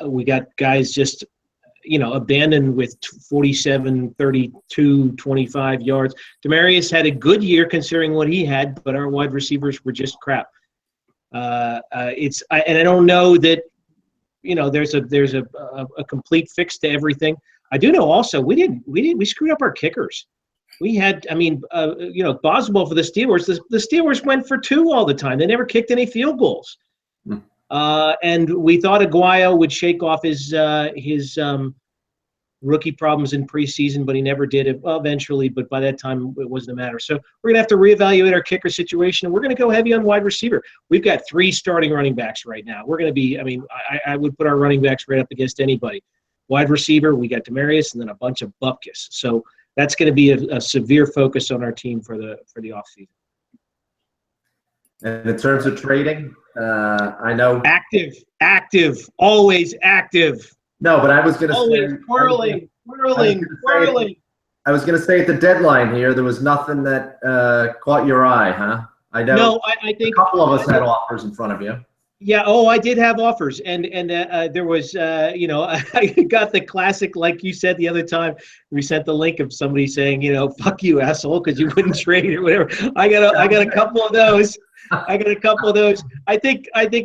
We got guys just, abandoned with 47, 32, 25 yards. Demarius had a good year considering what he had, but our wide receivers were just crap. And I don't know that, there's a complete fix to everything. I do know also we screwed up our kickers. We had, Boswell for the Steelers. The Steelers went for 2 all the time. They never kicked any field goals. And we thought Aguayo would shake off his rookie problems in preseason, but he never did it eventually. But by that time, it wasn't a matter. So we're going to have to reevaluate our kicker situation, and we're going to go heavy on wide receiver. We've got 3 starting running backs right now. We're going to be, I would put our running backs right up against anybody. Wide receiver, we got Demarius, and then a bunch of bupkis. So that's going to be a severe focus on our team for the offseason. And in terms of trading, I know active, always active. No, but I was going to always say whirling. I was going to say at the deadline here, there was nothing that caught your eye, huh? I know. No, I think a couple of us had offers in front of you. Yeah. Oh, I did have offers, and there was, I got the classic, like you said the other time. We sent the link of somebody saying, "Fuck you, asshole," because you wouldn't trade or whatever. I got a couple of those. I think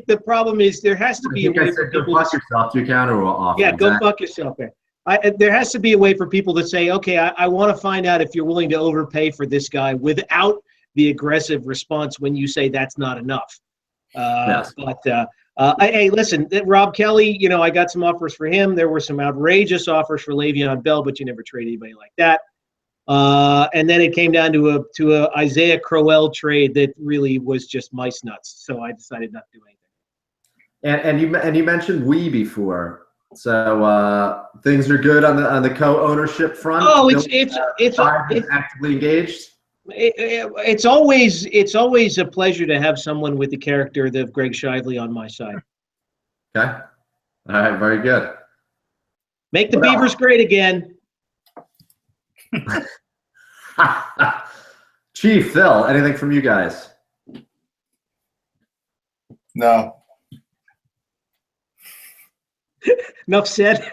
the problem is there has to be a way for people. Go fuck yourself. You counter offer. Yeah, go fuck yourself. There has to be a way for people to say, okay, I want to find out if you're willing to overpay for this guy without the aggressive response when you say that's not enough. Yes. But hey, listen, Rob Kelly, I got some offers for him. There were some outrageous offers for Le'Veon Bell, but you never trade anybody like that. And then it came down to a Isaiah Crowell trade that really was just mice nuts. So I decided not to do anything. And you mentioned we before, so things are good on the co-ownership front. Oh, it's actively engaged. It's always a pleasure to have someone with the character of Greg Shively on my side. Okay, all right, very good. Make the Beavers great again. Chief Phil, anything from you guys? No. Enough said.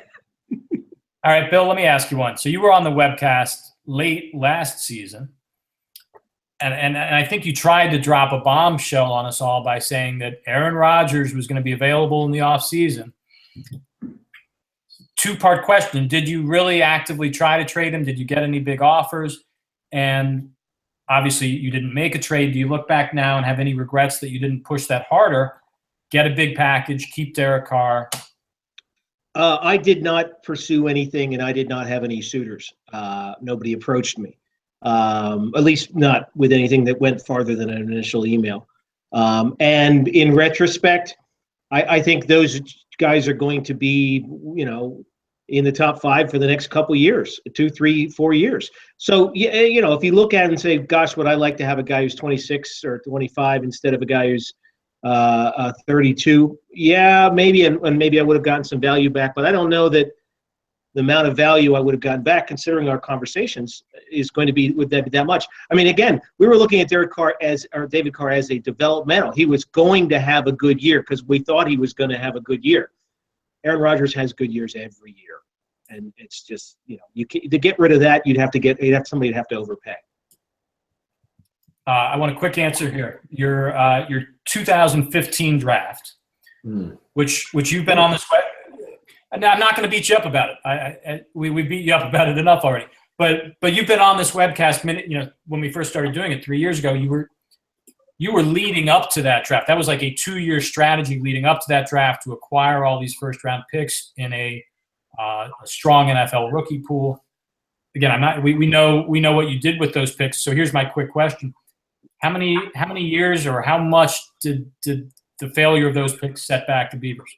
All right, Bill, let me ask you one. So you were on the webcast late last season, and I think you tried to drop a bombshell on us all by saying that Aaron Rodgers was going to be available in the offseason. Two-part question. Did you really actively try to trade him? Did you get any big offers? And obviously you didn't make a trade. Do you look back now and have any regrets that you didn't push that harder, get a big package, keep Derek Carr? I did not pursue anything, and I did not have any suitors. Nobody approached me, at least not with anything that went farther than an initial email. And in retrospect, I think those guys are going to be, in the top 5 for the next couple of years, 2, 3, 4 years. So, if you look at it and say, gosh, would I like to have a guy who's 26 or 25 instead of a guy who's 32? Yeah, maybe, and maybe I would have gotten some value back, but I don't know that the amount of value I would have gotten back, considering our conversations, is going to be that much. I mean, again, we were looking at David Carr as a developmental. He was going to have a good year because we thought he was going to have a good year. Aaron Rodgers has good years every year, and it's just to get rid of that, you'd have somebody to have to overpay. I want a quick answer here. Your 2015 draft, which you've been on this web. I'm not going to beat you up about it. We beat you up about it enough already. But you've been on this webcast when we first started doing it 3 years ago. You were leading up to that draft. That was like a 2-year strategy leading up to that draft to acquire all these first-round picks in a strong NFL rookie pool. Again, we know what you did with those picks. So here's my quick question: How many years or how much did the failure of those picks set back the Beavers?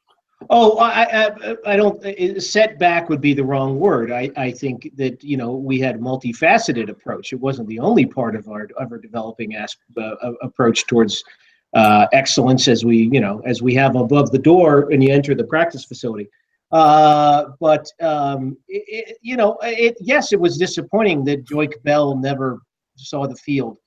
Oh, I don't. Setback would be the wrong word. I think that we had a multifaceted approach. It wasn't the only part of our developing approach towards excellence as we have above the door and you enter the practice facility. Yes, it was disappointing that Joique Bell never saw the field,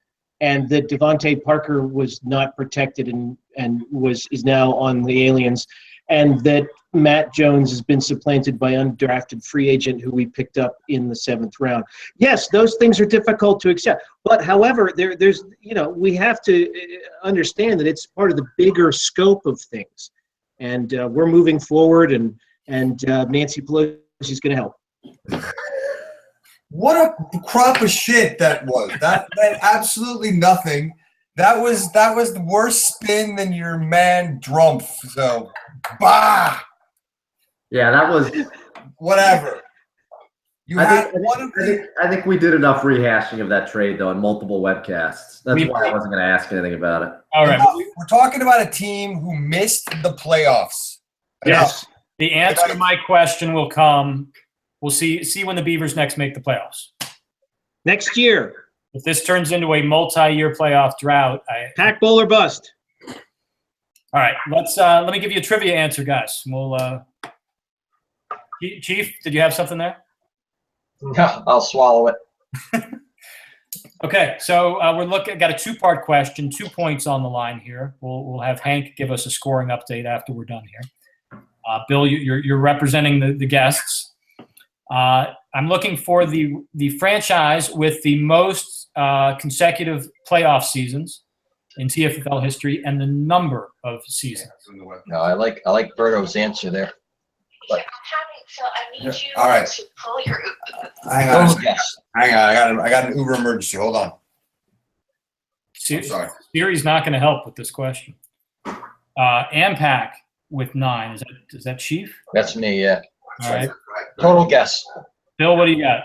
and that Devontae Parker was not protected and is now on the Aliens, and that Matt Jones has been supplanted by undrafted free agent who we picked up in the 7th round. Yes, those things are difficult to accept. But however, there's we have to understand that it's part of the bigger scope of things. And we're moving forward, and Nancy Pelosi is going to help. What a crop of shit that was. That absolutely nothing. That was the worst spin than your man Drumpf. So, bah. Yeah, that was whatever. I think we did enough rehashing of that trade though in multiple webcasts. That's why I wasn't going to ask anything about it. All right, we're talking about a team who missed the playoffs. Yes, the answer to my question will come. We'll see when the Beavers next make the playoffs. Next year. If this turns into a multi-year playoff drought, Pack bowl or bust. All right, let me give you a trivia answer, guys. We'll Chief, did you have something there? No, I'll swallow it. Okay, so got a 2-part question, 2 points on the line here. We'll have Hank give us a scoring update after we're done here. Bill, you're representing the guests. I'm looking for the franchise with the most consecutive playoff seasons in TFFL history and the number of seasons. No, I like Berto's answer there. But, so I need you all right. to pull your Hang on. I got an Uber emergency. Hold on. Sorry. Siri's not going to help with this question. Ampac with 9. Is that Chief? That's me, yeah. All right. Total guess. Bill, what do you got?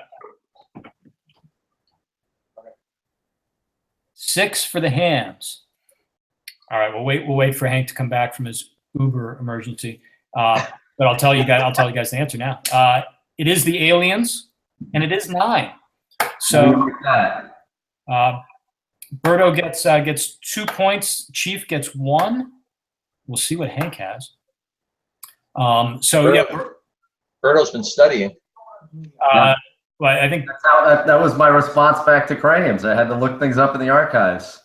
6 for the Hams. All right, we'll wait for Hank to come back from his Uber emergency. But I'll tell you guys the answer now. It is the Aliens, and it is 9. So Berto gets 2 points. Chief gets 1. We'll see what Hank has. Berto's been studying. Well, I think that was my response back to Crayham's. I had to look things up in the archives.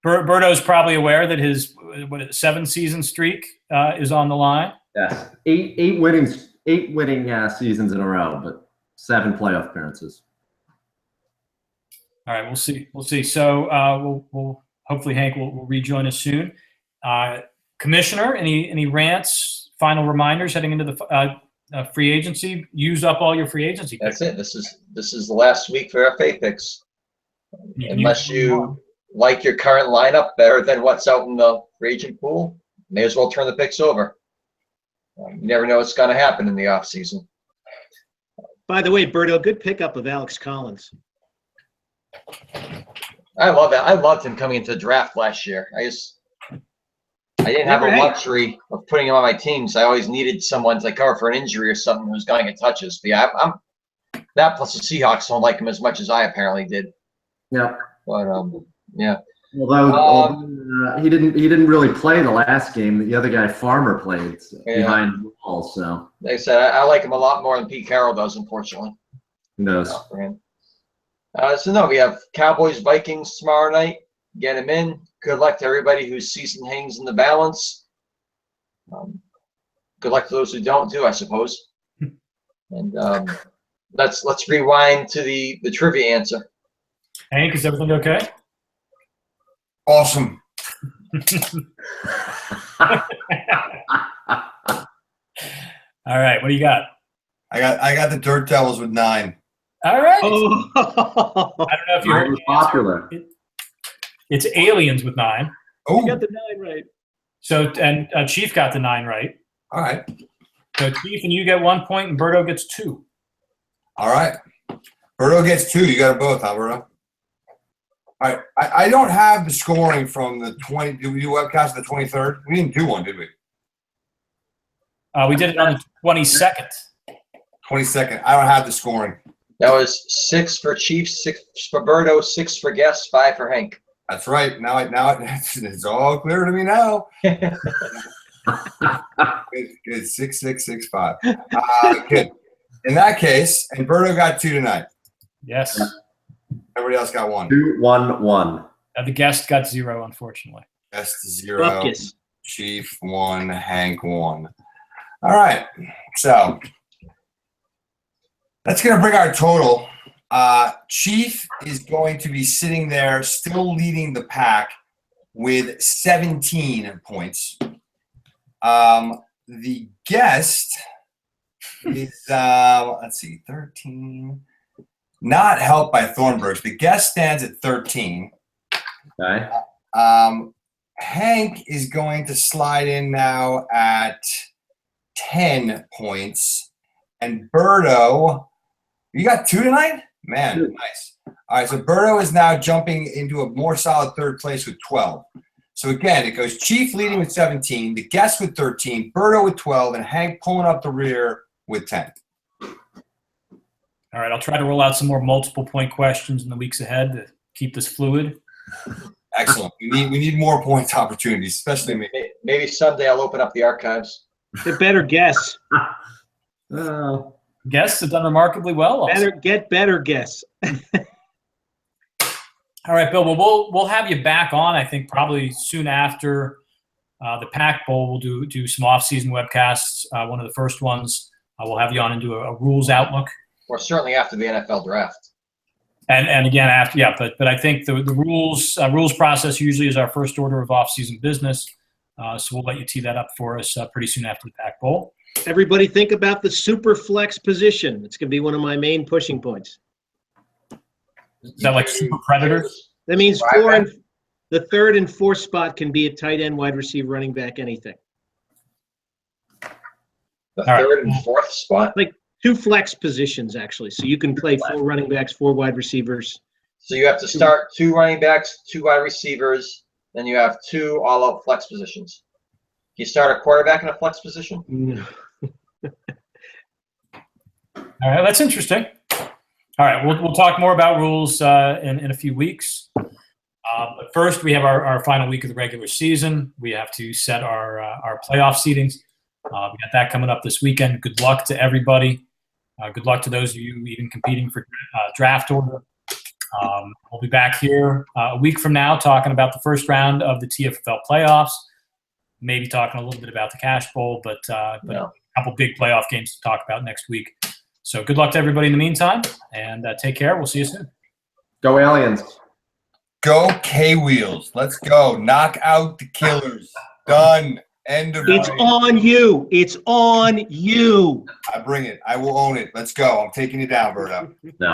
Berto's probably aware that his 7-season streak is on the line. Yes, eight winning seasons in a row, but 7 playoff appearances. All right, we'll see. So we'll hopefully Hank will rejoin us soon. Commissioner, any rants? Final reminders heading into the free agency. Use up all your free agency picks. That's it. This is the last week for FA picks. Unless you like your current lineup better than what's out in the free agent pool, may as well turn the picks over. You never know what's going to happen in the offseason. By the way, Berto, good pickup of Alex Collins. I love that. I loved him coming into the draft last year. I didn't have a luxury of putting him on my teams. I always needed someone to cover for an injury or something who's going to get touches. But yeah, I'm that plus the Seahawks don't like him as much as I apparently did. Yeah. But yeah. Although he didn't really play the last game. The other guy, Farmer, played behind the wall. So like I said, I like him a lot more than Pete Carroll does, unfortunately. Who knows? For him. We have Cowboys Vikings tomorrow night. Get him in. Good luck to everybody whose season hangs in the balance. Good luck to those who don't too, I suppose. And let's rewind to the trivia answer. Hank, is everything okay? Awesome. All right, what do you got? I got the Dirt Devils with 9. All right. Oh. I don't know if you heard. Popular. It's Aliens with 9. Oh, You got the 9 right. So and Chief got the 9 right. all right. So Chief and you get 1 point, and Berto gets 2. All right. Berto gets 2. You got it both, huh, Berto? All right. I don't have the scoring from the 20. Did we do webcast the 23rd? We didn't do one, did we? We did it on the 22nd. 22nd. I don't have the scoring. That was 6 for Chief, 6 for Berto, 6 for guests, 5 for Hank. That's right. Now it's all clear to me now. Good. 6665. Good. In that case, and Berto got 2 tonight. Yes. Everybody else got 1. 2, 1, 1. The guest got 0, unfortunately. Guest 0. Buckus. Chief 1. Hank 1. All right. So that's going to bring our total. Chief is going to be sitting there still leading the pack with 17 points. The guest is, let's see, 13. Not helped by Thornburgs. The guest stands at 13. Okay. Hank is going to slide in now at 10 points. And Berto, you got 2 tonight? Man, nice. All right, so Berto is now jumping into a more solid third place with 12. So again, it goes Chief leading with 17, the guest with 13, Berto with 12, and Hank pulling up the rear with 10. All right, I'll try to roll out some more multiple point questions in the weeks ahead to keep this fluid. Excellent. We need more points opportunities, especially me. Maybe someday I'll open up the archives. The better guess. Guests have done remarkably well. Also. Better guess. All right, Bill. Well, we'll have you back on. I think probably soon after the Pac Bowl. We'll do some off-season webcasts. One of the first ones. We'll have you on and do a rules outlook. Or certainly after the NFL draft. And again after, yeah. But I think the rules process usually is our first order of off-season business. So we'll let you tee that up for us pretty soon after the Pac Bowl. Everybody think about the super flex position. It's going to be one of my main pushing points. Is that like super predators? That means the third and fourth spot can be a tight end, wide receiver, running back, anything. The third and fourth spot? Like 2 flex positions, actually. So you can play 4 running backs, 4 wide receivers. So you have to start 2 running backs, 2 wide receivers, then you have 2 all-out flex positions. You start a quarterback in a flex position? No. All right, that's interesting. All right, we'll talk more about rules in a few weeks. But first, we have our final week of the regular season. We have to set our playoff seedings. We got that coming up this weekend. Good luck to everybody. Good luck to those of you even competing for draft order. We'll be back here a week from now talking about the first round of the TFFL playoffs. Maybe talking a little bit about the Cash Bowl, but a couple big playoff games to talk about next week. So good luck to everybody in the meantime, and take care. We'll see you soon. Go Aliens. Go K-Wheels. Let's go. Knock out the killers. Done. End of It's reign. on you. It's on you. I bring it. I will own it. Let's go. I'm taking it down, Berto. No.